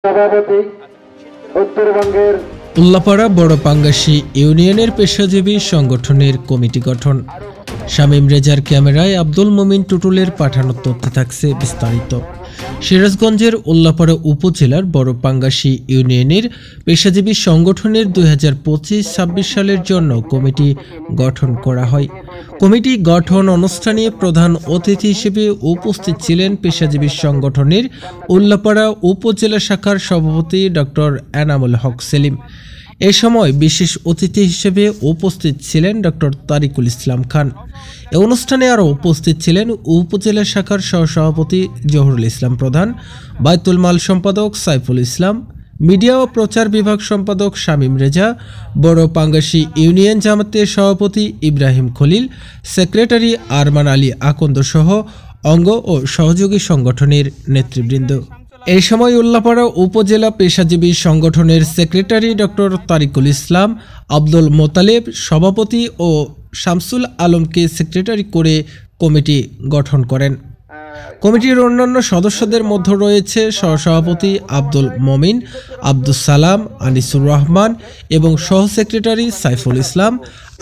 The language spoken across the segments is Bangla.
সভাপতি উত্তরবঙ্গের উল্লাপাড়া বড় পাঙ্গাসী ইউনিয়নের পেশাজীবী সংগঠনের কমিটি গঠন। শামীম রেজার ক্যামেরায় আব্দুল মমিন টুটুলের পাঠানো তথ্যে থাকছে বিস্তারিত। সিরাজগঞ্জের উল্লাপাড়া উপজেলার বড় পাঙ্গাসী ইউনিয়নের পেশাজীবী সংগঠনের 2025-26 সালের জন্য কমিটি গঠন করা হয়। কমিটি গঠন অনুষ্ঠানে প্রধান অতিথি হিসেবে উপস্থিত ছিলেন পেশাজীবী সংগঠনের উল্লাপাড়া উপজেলা শাখার সভাপতি ডক্টর এনামুল হক সেলিম। এ সময় বিশেষ অতিথি হিসেবে উপস্থিত ছিলেন ডক্টর তারিকুল ইসলাম খান। এ অনুষ্ঠানে আরও উপস্থিত ছিলেন উপজেলা শাখার সহসভাপতি জহুরুল ইসলাম প্রধান, বায়তুল মাল সম্পাদক সাইফুল ইসলাম, মিডিয়া ও প্রচার বিভাগ সম্পাদক শামীম রেজা, বড় পাঙ্গাসী ইউনিয়ন জামাতের সভাপতি ইব্রাহিম খলিল, সেক্রেটারি আরমান আলী আকন্দ সহ অঙ্গ ও সহযোগী সংগঠনের নেতৃবৃন্দ। এই সময় উল্লাপাড়া উপজেলা পেশাজীবী সংগঠনের সেক্রেটারি ডক্টর তারিকুল ইসলাম, আব্দুল মোতালেব সভাপতি ও শামসুল আলমকে সেক্রেটারি করে কমিটি গঠন করেন। কমিটির অন্যান্য সদস্যদের মধ্যে রয়েছে সহসভাপতি আব্দুল মমিন, আব্দুস সালাম, আনিসুর রহমান এবং সহ সেক্রেটারি সাইফুল ইসলাম,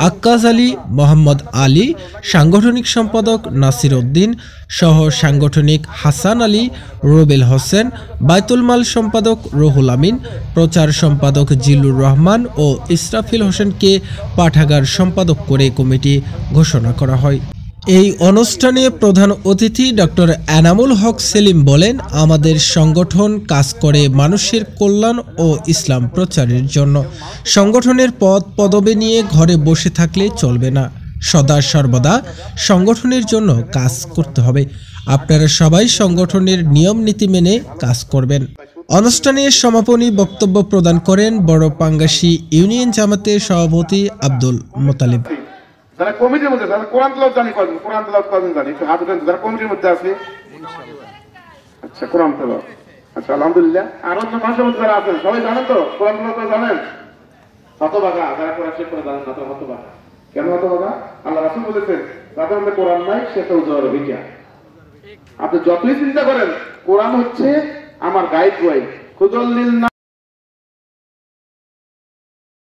আক্কাজ আলী, মোহাম্মদ আলী, সাংগঠনিক সম্পাদক নাসির উদ্দিন, সহ সাংগঠনিক হাসান আলী, রুবেল হোসেন, বায়তুল মাল সম্পাদক রুহুল আমিন, প্রচার সম্পাদক জিল্লুর রহমান ও ইসরাফিল হোসেনকে পাঠাগার সম্পাদক করে কমিটি ঘোষণা করা হয়। এই অনুষ্ঠানে প্রধান অতিথি ডক্টর এনামুল হক সেলিম বলেন, আমাদের সংগঠন কাজ করে মানুষের কল্যাণ ও ইসলাম প্রচারের জন্য। সংগঠনের পদ পদবি নিয়ে ঘরে বসে থাকলে চলবে না, সদা সর্বদা সংগঠনের জন্য কাজ করতে হবে। আপনারা সবাই সংগঠনের নিয়ম নীতি মেনে কাজ করবেন। অনুষ্ঠানে সমাপনী বক্তব্য প্রদান করেন বড় পাঙ্গাসী ইউনিয়ন জামাতের সভাপতি আব্দুল মোতালেব। যারা কমিটির মধ্যে যারা কোরআন তেলাওয়াত জানি করেন, কোরআন তেলাওয়াত করেন জানি, একটু হাত উঠান যারা কমিটির মধ্যে আছে। আচ্ছা, কোরআন তেলাওয়াত, আচ্ছা আলহামদুলিল্লাহ। আর অন্য ভাষার মধ্যে যারা আছেন সবাই জানেন তো কোরআন তেলাওয়াত জানেন? হতভাগা যারা কোরআন শেষ করে জানেন না, তো হতভাগা। কেন হতভাগা? আল্লাহ রাসূল বলেছেন, যাদের মধ্যে কোরআন নাই সে তো উজর ভিটা। আপনি যতই চিন্তা করেন, কোরআন হচ্ছে আমার গাইড বই। খুদুল লিল